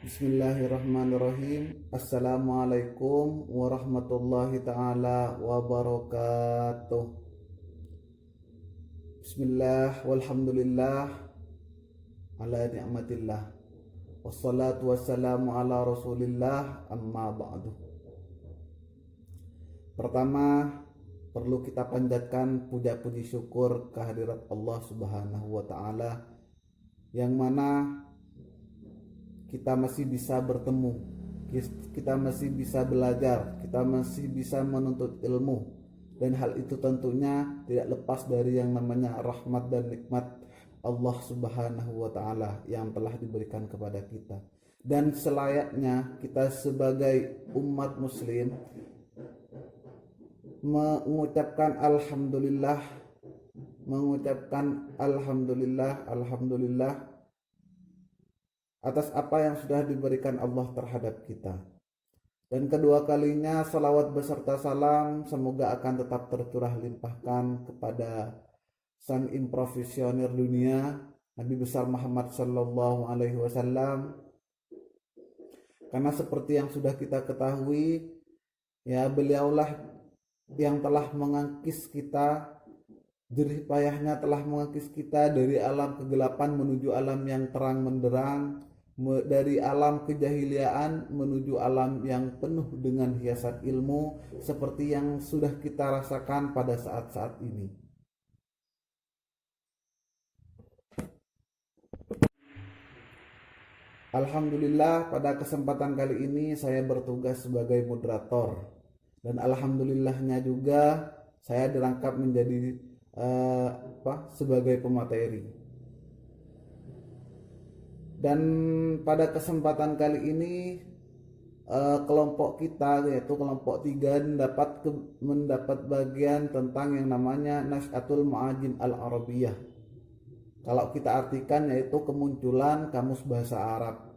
Bismillahirrahmanirrahim. Assalamualaikum warahmatullahi taala wabarakatuh. Bismillah walhamdulillah ala ni'matillah. Wassalatu wassalamu ala rasulillah amma ba'du. Pertama, perlu kita panjatkan puja-puji syukur kehadirat Allah Subhanahu wa taala yang mana kita masih bisa bertemu, kita masih bisa belajar, kita masih bisa menuntut ilmu, dan hal itu tentunya tidak lepas dari yang namanya rahmat dan nikmat Allah Subhanahu wa taala yang telah diberikan kepada kita. Dan selayaknya kita sebagai umat muslim mengucapkan alhamdulillah atas apa yang sudah diberikan Allah terhadap kita. Dan kedua kalinya salawat beserta salam semoga akan tetap tercurah limpahkan kepada sang improvisioner dunia Nabi besar Muhammad Sallallahu Alaihi Wasallam, karena seperti yang sudah kita ketahui, ya, beliaulah yang telah mengangkis kita, jerih payahnya telah mengangkis kita dari alam kegelapan menuju alam yang terang menderang, dari alam kejahiliaan menuju alam yang penuh dengan hiasan ilmu seperti yang sudah kita rasakan pada saat-saat ini. Alhamdulillah, pada kesempatan kali ini saya bertugas sebagai moderator, dan alhamdulillahnya juga saya dirangkap menjadi sebagai pemateri. Dan pada kesempatan kali ini kelompok kita, yaitu kelompok 3, mendapat bagian tentang yang namanya Nash'atul Ma'ajim Al-Arabiyah. Kalau kita artikan yaitu kemunculan kamus bahasa Arab.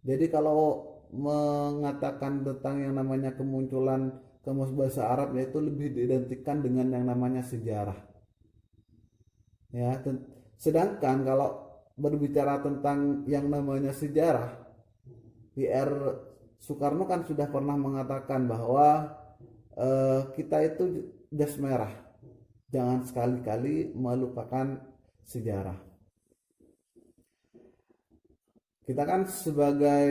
Jadi kalau mengatakan tentang yang namanya kemunculan kamus bahasa Arab, yaitu lebih diidentikan dengan yang namanya sejarah. Ya, sedangkan kalau berbicara tentang yang namanya sejarah, PR Soekarno kan sudah pernah mengatakan bahwa kita itu jas merah, jangan sekali-kali melupakan sejarah. Kita kan sebagai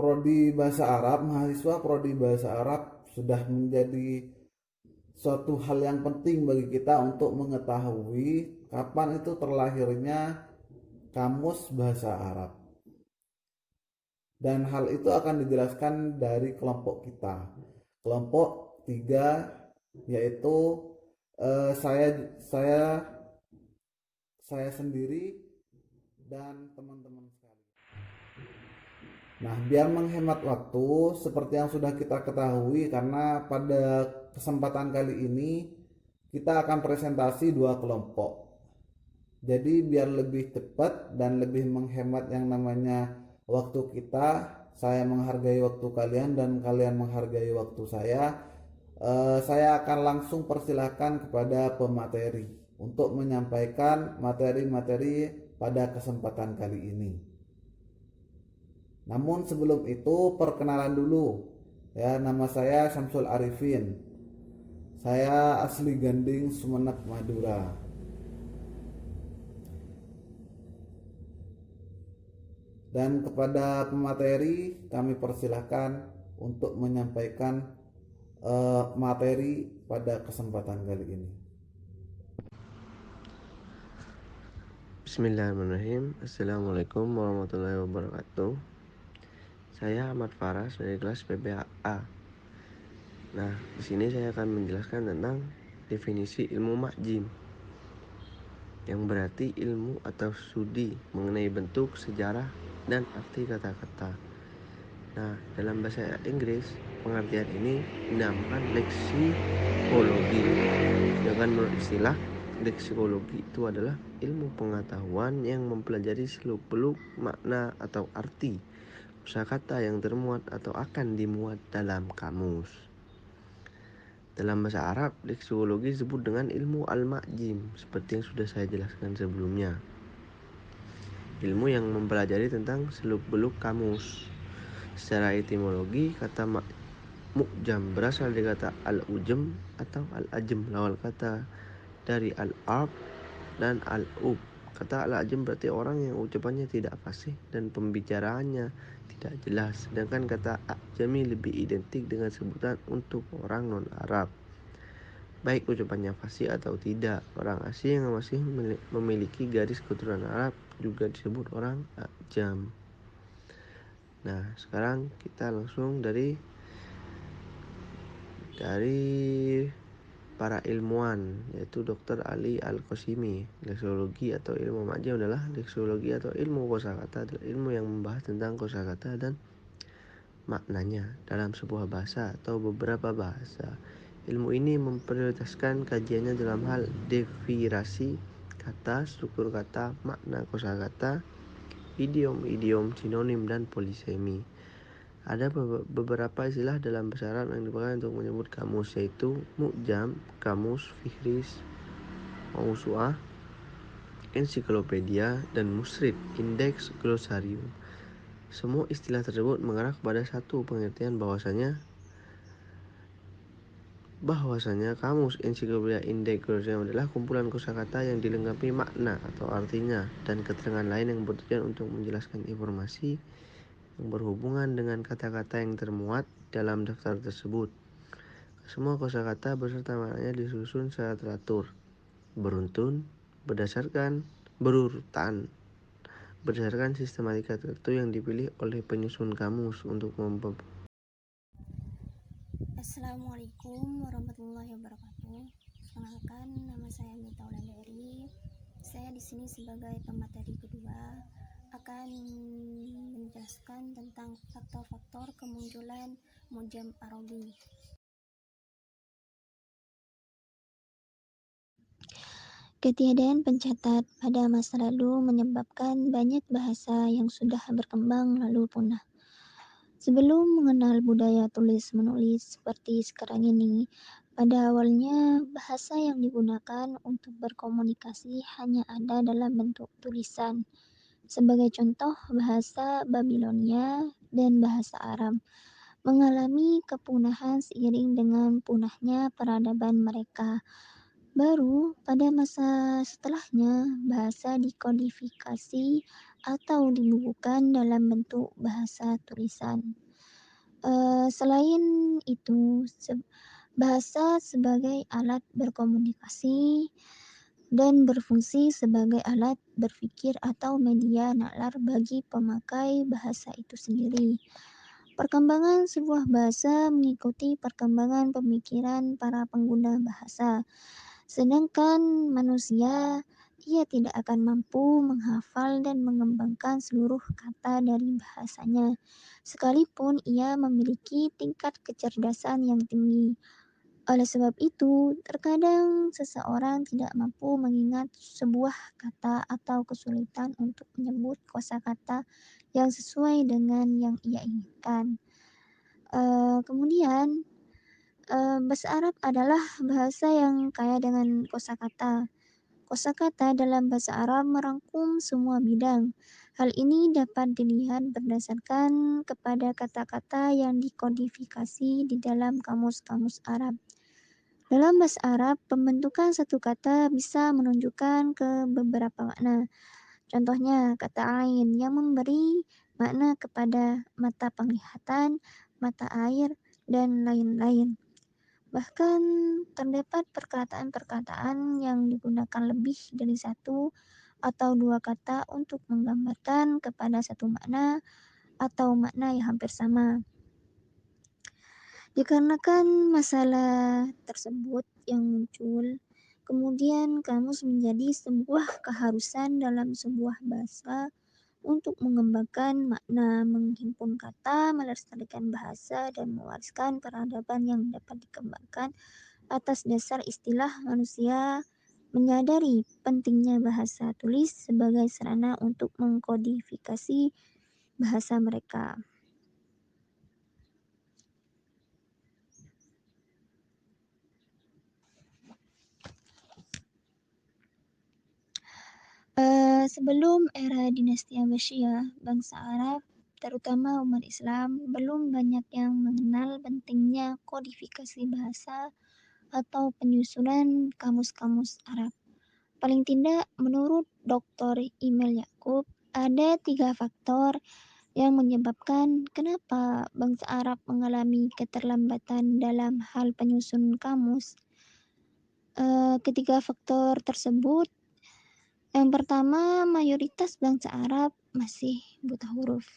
prodi bahasa Arab, mahasiswa prodi bahasa Arab, sudah menjadi suatu hal yang penting bagi kita untuk mengetahui kapan itu terlahirnya kamus bahasa Arab. Dan hal itu akan dijelaskan dari kelompok kita, kelompok 3, yaitu saya sendiri dan teman-teman sekalian. Nah, biar menghemat waktu, seperti yang sudah kita ketahui, karena pada kesempatan kali ini kita akan presentasi 2 kelompok. Jadi biar lebih cepat dan lebih menghemat yang namanya waktu kita, saya menghargai waktu kalian dan kalian menghargai waktu saya akan langsung persilahkan kepada pemateri untuk menyampaikan materi-materi pada kesempatan kali ini. Namun sebelum itu perkenalan dulu, ya, nama saya Syamsul Arifin. Saya asli Ganding, Sumeneb, Madura. Dan kepada pemateri kami persilahkan untuk menyampaikan materi pada kesempatan kali ini. Bismillahirrahmanirrahim. Assalamualaikum warahmatullahi wabarakatuh. Saya Ahmad Faras dari kelas PPA. Nah, di sini saya akan menjelaskan tentang definisi ilmu makjim, yang berarti ilmu atau studi mengenai bentuk, sejarah, dan arti kata-kata. Nah, dalam bahasa Inggris, pengertian ini dinamakan leksikologi. Sedangkan menurut istilah, leksikologi itu adalah ilmu pengetahuan yang mempelajari seluk-beluk makna atau arti kosakata yang termuat atau akan dimuat dalam kamus. Dalam bahasa Arab, leksikologi disebut dengan ilmu al-ma'jim, seperti yang sudah saya jelaskan sebelumnya. ilmu yang mempelajari tentang seluk-beluk kamus. Secara etimologi, kata mu'jam berasal dari kata al-ujem atau al-ajem, lawan kata dari al-arab dan al-ub. Kata al-ajem berarti orang yang ucapannya tidak fasih dan pembicaraannya tidak jelas, sedangkan kata ajami lebih identik dengan sebutan untuk orang non-Arab, baik ucapannya fasih atau tidak. Orang asing yang masih memiliki garis keturunan Arab juga disebut orang ajam. Nah, sekarang kita langsung dari para ilmuwan, yaitu Dr. Ali Al-Qasimi. Leksiologi atau ilmu majam adalah leksiologi atau ilmu kosakata, adalah ilmu yang membahas tentang kosakata dan maknanya dalam sebuah bahasa atau beberapa bahasa. Ilmu ini memprioritaskan kajiannya dalam hal definisi kata, struktur kata, makna kosakata, idiom-idiom, sinonim, dan polisemi. Ada beberapa istilah dalam bahasa Arab yang dipakai untuk menyebut kamus, yaitu mu'jam, kamus, fihris, mausu'ah, ensiklopedia, dan musrid, indeks, glosarium. Semua istilah tersebut mengarah kepada satu pengertian bahwasanya kamus, ensiklopedia, indeks, glosarium adalah kumpulan kosakata yang dilengkapi makna atau artinya dan keterangan lain yang bertujuan untuk menjelaskan informasi yang berhubungan dengan kata-kata yang termuat dalam daftar tersebut. Semua kosakata beserta maknanya disusun secara teratur, berurutan, berdasarkan sistematika tertentu yang dipilih oleh penyusun kamus untuk Assalamualaikum warahmatullahi wabarakatuh. Perkenalkan, nama saya Mita Wulandari. Saya di sini sebagai pemateri kedua akan menjelaskan tentang faktor-faktor kemunculan mu'jam Arabi. Ketiadaan pencatat pada masa lalu menyebabkan banyak bahasa yang sudah berkembang lalu punah. Sebelum mengenal budaya tulis-menulis seperti sekarang ini, pada awalnya bahasa yang digunakan untuk berkomunikasi hanya ada dalam bentuk tulisan. Sebagai contoh, bahasa Babilonia dan bahasa Aram mengalami kepunahan seiring dengan punahnya peradaban mereka. Baru pada masa setelahnya, bahasa dikodifikasi atau dibukukan dalam bentuk bahasa tulisan. Selain itu, bahasa sebagai alat berkomunikasi dan berfungsi sebagai alat berpikir atau media nalar bagi pemakai bahasa itu sendiri. Perkembangan sebuah bahasa mengikuti perkembangan pemikiran para pengguna bahasa. Sedangkan manusia, ia tidak akan mampu menghafal dan mengembangkan seluruh kata dari bahasanya, sekalipun ia memiliki tingkat kecerdasan yang tinggi. Oleh sebab itu, terkadang seseorang tidak mampu mengingat sebuah kata atau kesulitan untuk menyebut kosakata yang sesuai dengan yang ia inginkan. Kemudian, bahasa Arab adalah bahasa yang kaya dengan kosakata. Kosakata dalam bahasa Arab merangkum semua bidang. Hal ini dapat dilihat berdasarkan kepada kata-kata yang dikodifikasi di dalam kamus-kamus Arab. Dalam bahasa Arab, pembentukan satu kata bisa menunjukkan ke beberapa makna. Contohnya, kata ain yang memberi makna kepada mata penglihatan, mata air, dan lain-lain. Bahkan terdapat perkataan-perkataan yang digunakan lebih dari satu atau dua kata untuk menggambarkan kepada satu makna atau makna yang hampir sama. Dikarenakan masalah tersebut yang muncul, kemudian kamus menjadi sebuah keharusan dalam sebuah bahasa untuk mengembangkan makna, menghimpun kata, melestarikan bahasa, dan mewariskan peradaban yang dapat dikembangkan atas dasar istilah. Manusia menyadari pentingnya bahasa tulis sebagai sarana untuk mengkodifikasi bahasa mereka. Sebelum era dinasti Abbasiyah, bangsa Arab, terutama umat Islam, belum banyak yang mengenal pentingnya kodifikasi bahasa atau penyusunan kamus-kamus Arab. Paling tidak, menurut Dr. Imel Yakub, ada 3 faktor yang menyebabkan kenapa bangsa Arab mengalami keterlambatan dalam hal penyusun kamus. Ketiga faktor tersebut, yang pertama, mayoritas bangsa Arab masih buta huruf.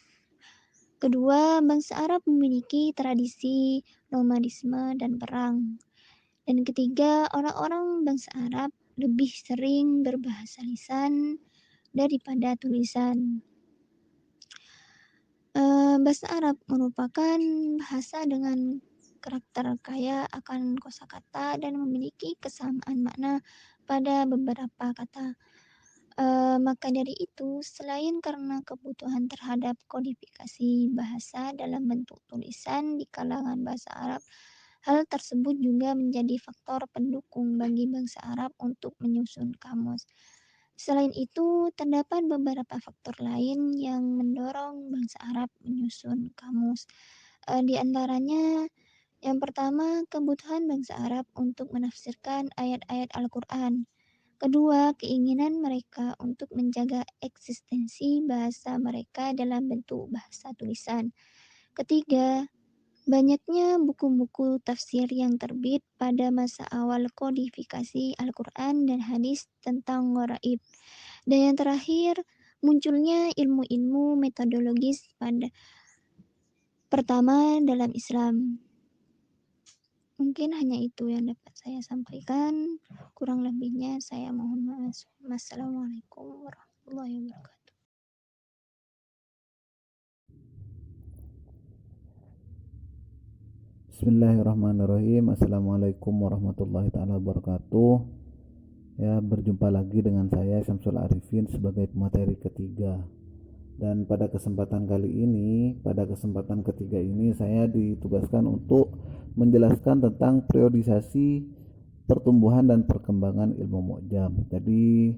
Kedua, bangsa Arab memiliki tradisi nomadisme dan perang. Dan ketiga, orang-orang bangsa Arab lebih sering berbahasa lisan daripada tulisan. Bahasa Arab merupakan bahasa dengan karakter kaya akan kosakata dan memiliki kesamaan makna pada beberapa kata. Maka dari itu, selain karena kebutuhan terhadap kodifikasi bahasa dalam bentuk tulisan di kalangan bahasa Arab, hal tersebut juga menjadi faktor pendukung bagi bangsa Arab untuk menyusun kamus. Selain itu, terdapat beberapa faktor lain yang mendorong bangsa Arab menyusun kamus. Di antaranya, yang pertama, kebutuhan bangsa Arab untuk menafsirkan ayat-ayat Al-Quran. Kedua, keinginan mereka untuk menjaga eksistensi bahasa mereka dalam bentuk bahasa tulisan. Ketiga, banyaknya buku-buku tafsir yang terbit pada masa awal kodifikasi Al-Quran dan hadis tentang gharaib. Dan yang terakhir, munculnya ilmu-ilmu metodologis pertama dalam Islam. Mungkin hanya itu yang dapat saya sampaikan. Kurang lebihnya saya mohon maaf. Wassalamualaikum warahmatullahi wabarakatuh. Bismillahirrahmanirrahim. Assalamualaikum warahmatullahi taala wabarakatuh. Ya, berjumpa lagi dengan saya Syamsul Arifin sebagai pemateri ketiga. Dan pada kesempatan ketiga ini saya ditugaskan untuk menjelaskan tentang periodisasi pertumbuhan dan perkembangan ilmu mu'jam. Jadi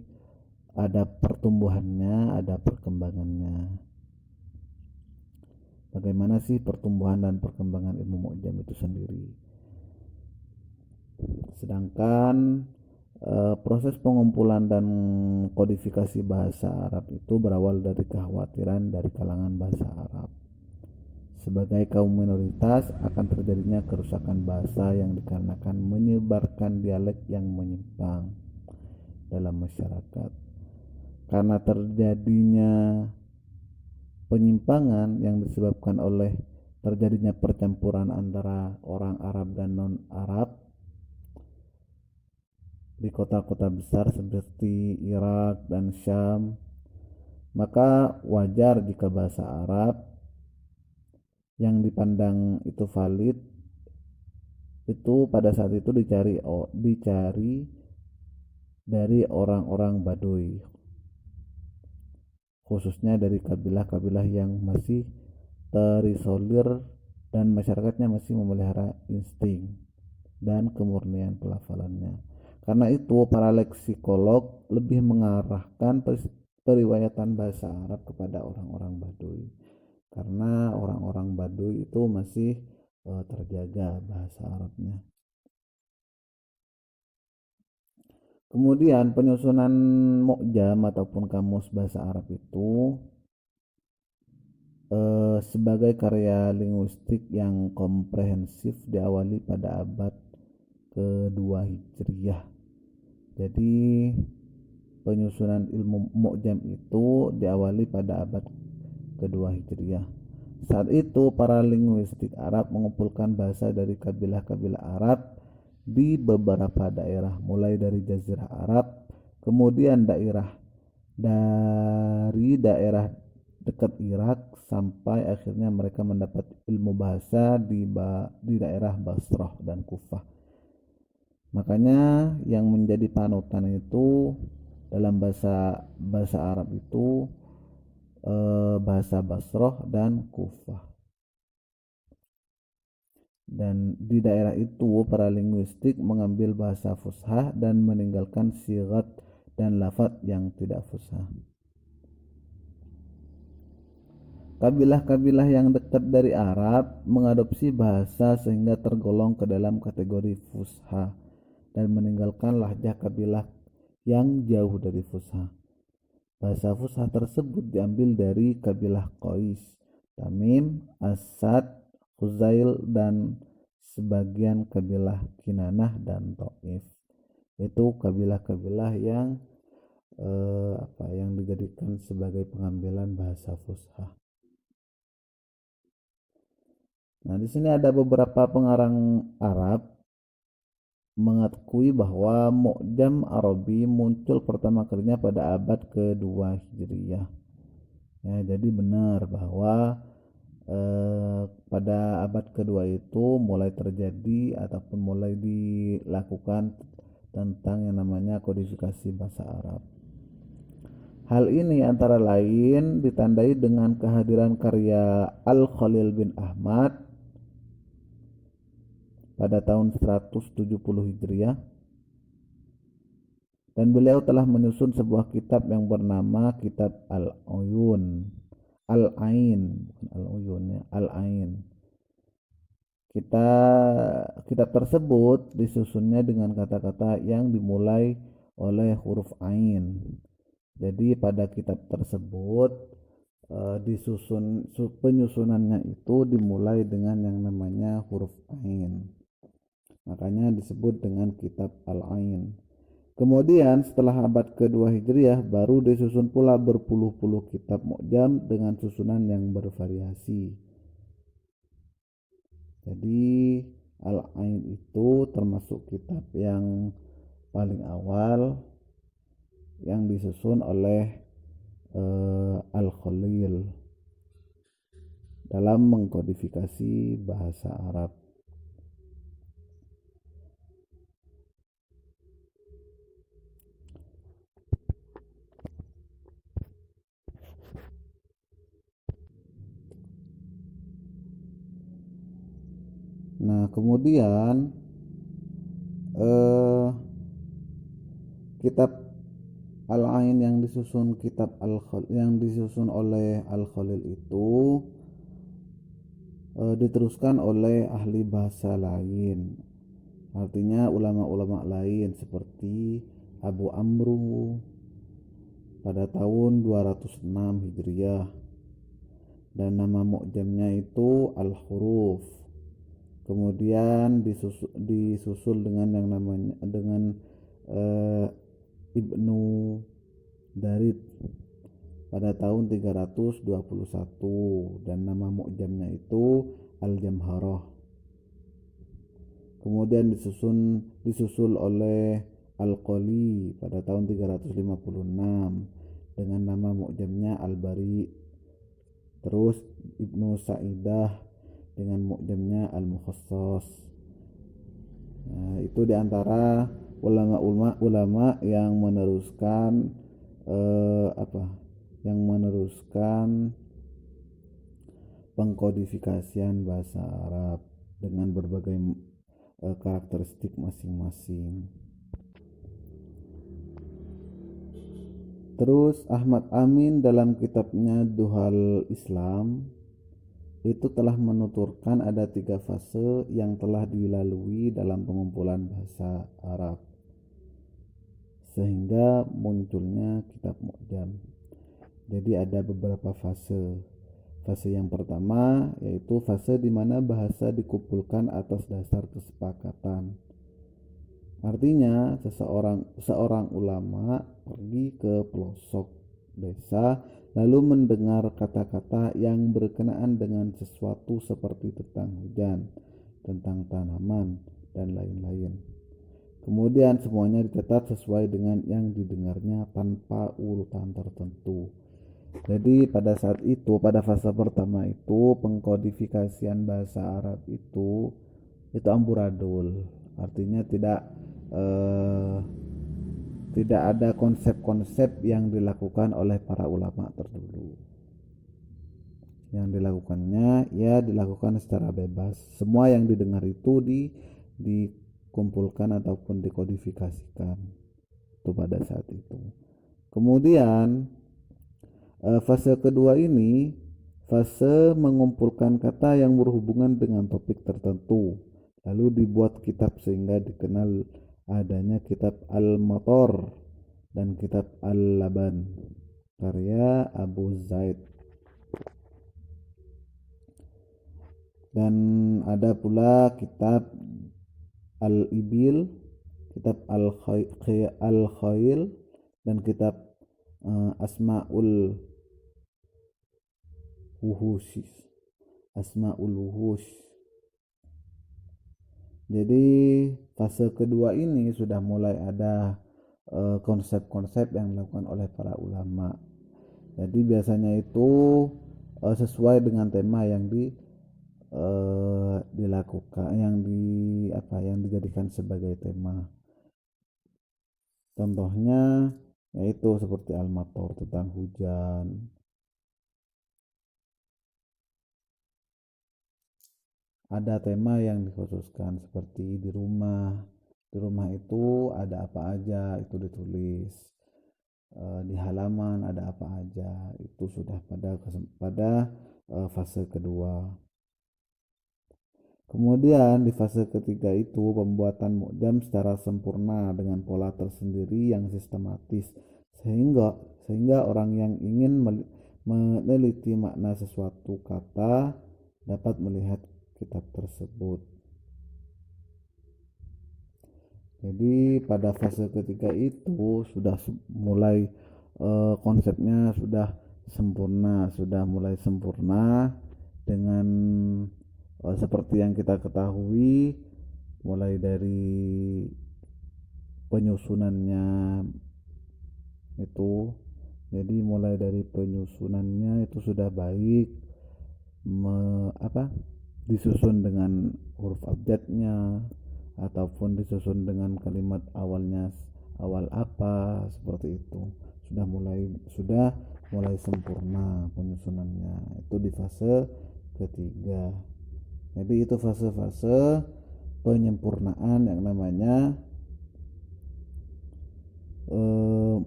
ada pertumbuhannya, ada perkembangannya. Bagaimana sih pertumbuhan dan perkembangan ilmu mu'jam itu sendiri? Sedangkan proses pengumpulan dan kodifikasi bahasa Arab itu berawal dari kekhawatiran dari kalangan bahasa Arab. Sebagai kaum minoritas akan terjadinya kerusakan bahasa yang dikarenakan menyebarkan dialek yang menyimpang dalam masyarakat. Karena terjadinya penyimpangan yang disebabkan oleh terjadinya percampuran antara orang Arab dan non-Arab di kota-kota besar seperti Irak dan Syam, maka wajar jika bahasa Arab yang dipandang itu valid itu pada saat itu dicari dari orang-orang Baduy, khususnya dari kabilah-kabilah yang masih terisolir dan masyarakatnya masih memelihara insting dan kemurnian pelafalannya. Karena itu para leksikolog lebih mengarahkan periwayatan bahasa Arab kepada orang-orang Baduy, karena orang-orang Baduy itu masih terjaga bahasa Arabnya. Kemudian penyusunan mu'jam ataupun kamus bahasa Arab itu sebagai karya linguistik yang komprehensif diawali pada abad kedua Hijriyah. Jadi penyusunan ilmu mu'jam itu diawali pada abad kedua Hijriyah. Saat itu para linguistik Arab mengumpulkan bahasa dari kabilah-kabilah Arab di beberapa daerah, mulai dari Jazirah Arab, kemudian daerah dekat Irak, sampai akhirnya mereka mendapat ilmu bahasa di daerah Basrah dan Kufah. Makanya yang menjadi panutan itu dalam bahasa Arab itu bahasa Basrah dan Kufah. Dan di daerah itu para linguistik mengambil bahasa fushah dan meninggalkan sigat dan lafaz yang tidak fusha. Kabilah-kabilah yang dekat dari Arab mengadopsi bahasa sehingga tergolong ke dalam kategori fusha dan meninggalkan lahjah kabilah yang jauh dari fusha. Bahasa fusha tersebut diambil dari kabilah Qais, Tamim, Asad, Khuzail dan sebagian kabilah Kinanah dan Taif. Itu kabilah-kabilah yang yang dijadikan sebagai pengambilan bahasa fusha. Nah, di sini ada beberapa pengarang Arab mengakui bahwa Mu'jam Arabi muncul pertama kalinya pada abad kedua Hijriyah. Ya, jadi benar bahwa pada abad kedua itu mulai terjadi ataupun mulai dilakukan tentang yang namanya kodifikasi bahasa Arab. Hal ini antara lain ditandai dengan kehadiran karya Al-Khalil bin Ahmad pada tahun 170 Hijriah, dan beliau telah menyusun sebuah kitab yang bernama Kitab Al-Uyun, Al-Ain, bukan Al-Uyun ya, Al-Ain. Kitab tersebut disusunnya dengan kata-kata yang dimulai oleh huruf Ain. Jadi pada kitab tersebut penyusunannya itu dimulai dengan yang namanya huruf Ain. Makanya disebut dengan kitab Al-Ain. Kemudian setelah abad kedua Hijriah baru disusun pula berpuluh-puluh kitab mu'jam dengan susunan yang bervariasi. Jadi Al-Ain itu termasuk kitab yang paling awal yang disusun oleh Al-Khalil dalam mengkodifikasi bahasa Arab. Nah, kemudian kitab Al-Ain yang disusun oleh Al-Khalil itu diteruskan oleh ahli bahasa lain. Artinya ulama-ulama lain seperti Abu Amru pada tahun 206 Hijriah, dan nama mu'jamnya itu Al-Huruf. Kemudian disusul dengan yang namanya Ibnu Darid pada tahun 321, dan nama mu'jamnya itu Al-Jamharah. Kemudian disusul oleh Al-Qali pada tahun 356 dengan nama mu'jamnya Al-Bari. Terus Ibnu Sa'idah dengan mu'jamnya Al-Mukhassas. Nah, itu diantara ulama-ulama yang meneruskan pengkodifikasian bahasa Arab dengan berbagai karakteristik masing-masing. Terus Ahmad Amin dalam kitabnya Duhal Islam itu telah menuturkan ada 3 fase yang telah dilalui dalam pengumpulan bahasa Arab sehingga munculnya kitab mu'jam. Jadi ada beberapa fase. Fase yang pertama yaitu fase di mana bahasa dikumpulkan atas dasar kesepakatan. Artinya seorang ulama pergi ke pelosok desa lalu mendengar kata-kata yang berkenaan dengan sesuatu seperti tentang hujan, tentang tanaman, dan lain-lain. Kemudian semuanya dicatat sesuai dengan yang didengarnya tanpa urutan tertentu. Jadi pada saat itu, pada fase pertama itu pengkodifikasian bahasa Arab itu amburadul. Artinya tidak ada konsep-konsep yang dilakukan oleh para ulama terdahulu. Yang dilakukannya ya dilakukan secara bebas. Semua yang didengar itu dikumpulkan ataupun dikodifikasikan. itu pada saat itu. Kemudian fase kedua ini fase mengumpulkan kata yang berhubungan dengan topik tertentu, lalu dibuat kitab sehingga dikenal adanya kitab Al-Matar dan kitab Al-Laban karya Abu Zaid. Dan ada pula kitab Al-Ibil, kitab Al-Khail, dan kitab Asmaul Wuhush. Jadi fase kedua ini sudah mulai ada konsep-konsep yang dilakukan oleh para ulama. Jadi biasanya itu sesuai dengan tema yang dilakukan, yang dijadikan sebagai tema. Contohnya yaitu seperti Al-Matar tentang hujan. Ada tema yang dikhususkan seperti di rumah. Di rumah itu ada apa aja, itu ditulis. Di halaman ada apa aja, itu sudah pada fase kedua. Kemudian di fase ketiga itu pembuatan mu'jam secara sempurna dengan pola tersendiri yang sistematis, sehingga orang yang ingin meneliti makna sesuatu kata dapat melihat kitab tersebut. Jadi pada fase ketiga itu sudah mulai konsepnya sudah mulai sempurna dengan seperti yang kita ketahui, mulai dari penyusunannya itu. Jadi mulai dari penyusunannya itu sudah baik, disusun dengan huruf abjadnya ataupun disusun dengan kalimat awalnya awal apa, seperti itu. Sudah mulai sempurna penyusunannya itu di fase ketiga. Jadi itu fase-fase penyempurnaan yang namanya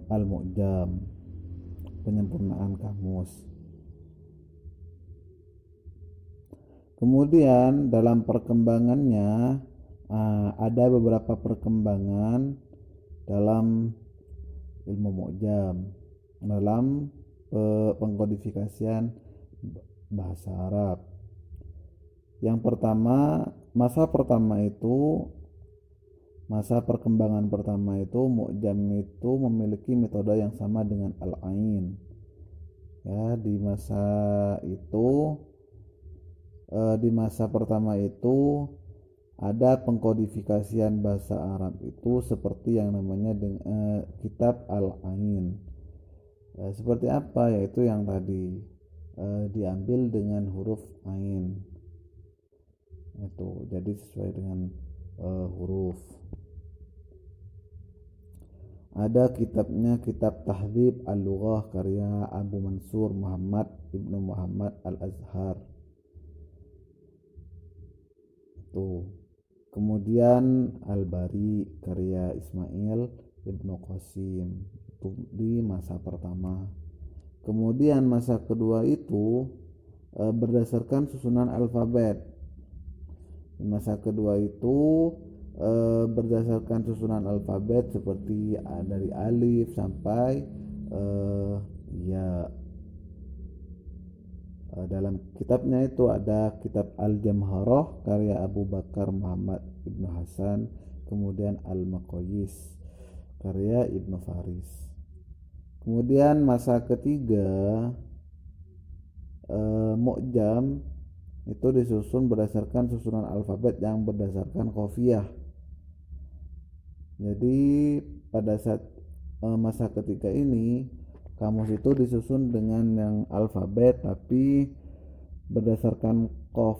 Al-Mu'jam, penyempurnaan kamus. Kemudian dalam perkembangannya ada beberapa perkembangan dalam ilmu mu'jam, dalam pengkodifikasian bahasa Arab. Yang pertama, masa perkembangan pertama itu mu'jam itu memiliki metode yang sama dengan al-ain. Ya, di masa pertama itu ada pengkodifikasian bahasa Arab itu seperti yang namanya kitab al-ain. Seperti apa? Yaitu yang tadi diambil dengan huruf ain. Itu jadi sesuai dengan huruf. Ada kitabnya, kitab Tahdzib Al-Lughah karya Abu Mansur Muhammad Ibnu Muhammad Al-Azhar. Itu. Kemudian Al-Bari karya Ismail Ibnu Qasim, itu di masa pertama. Kemudian masa kedua itu berdasarkan susunan alfabet. Di masa kedua itu berdasarkan susunan alfabet seperti dari alif sampai ya. Dalam kitabnya itu ada kitab Al-Jamharah karya Abu Bakar Muhammad Ibnu Hasan, kemudian Al-Maqayis karya Ibnu Faris. Kemudian masa ketiga mu'jam itu disusun berdasarkan susunan alfabet yang berdasarkan qafiyah. Jadi pada saat masa ketiga ini kamus itu disusun dengan yang alfabet tapi berdasarkan qaf.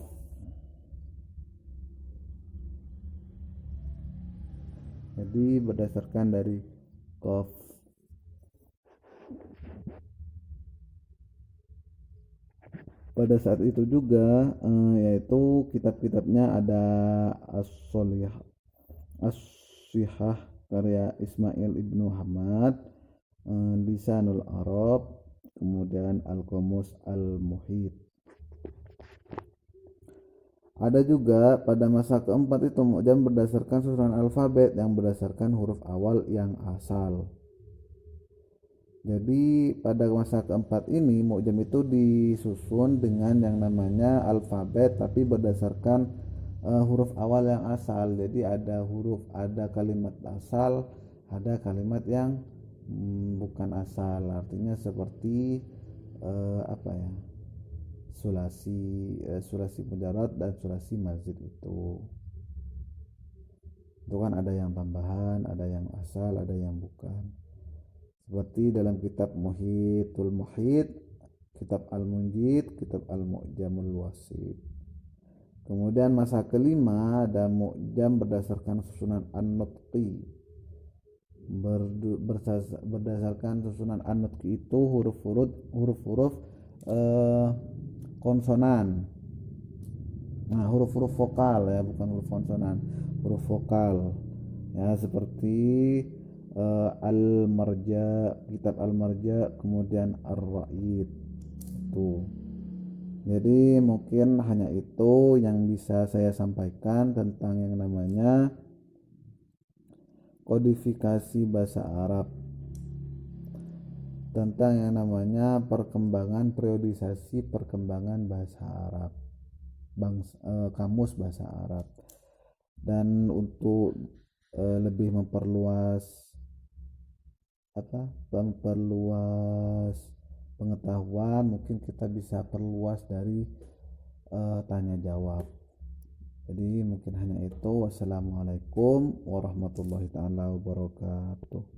Jadi berdasarkan dari qaf. Pada saat itu juga yaitu kitab-kitabnya ada As-Sihah karya Ismail Ibnu Hamad, Lisanul Arab, kemudian Al-Qamus Al-Muhit. Ada juga pada masa keempat itu mu'jam berdasarkan susunan alfabet yang berdasarkan huruf awal yang asal. Jadi pada masa keempat ini mu'jam itu disusun dengan yang namanya alfabet tapi berdasarkan huruf awal yang asal. Jadi ada kalimat asal, ada kalimat yang bukan asal. Artinya seperti sulasi mujarad dan sulasi mazid itu kan ada yang tambahan, ada yang asal, ada yang bukan. Seperti dalam kitab Muhitul Muhit, kitab Al-Munjid, kitab Al-Mu'jamul Wasit. Kemudian masa kelima ada mu'jam berdasarkan susunan an-nutqi. Berdasarkan susunan an-nutqi itu huruf-huruf konsonan. Nah, huruf-huruf vokal ya, bukan huruf konsonan, huruf vokal. Ya, seperti Al-Marja, kitab Al-Marja, kemudian Ar-Ra'id. Tuh. Jadi mungkin hanya itu yang bisa saya sampaikan tentang yang namanya kodifikasi bahasa Arab, tentang yang namanya periodisasi perkembangan bahasa Arab, kamus bahasa Arab. Dan untuk lebih memperluas pengetahuan, mungkin kita bisa perluas dari tanya jawab. Jadi mungkin hanya itu. Wassalamualaikum warahmatullahi taala wabarakatuh.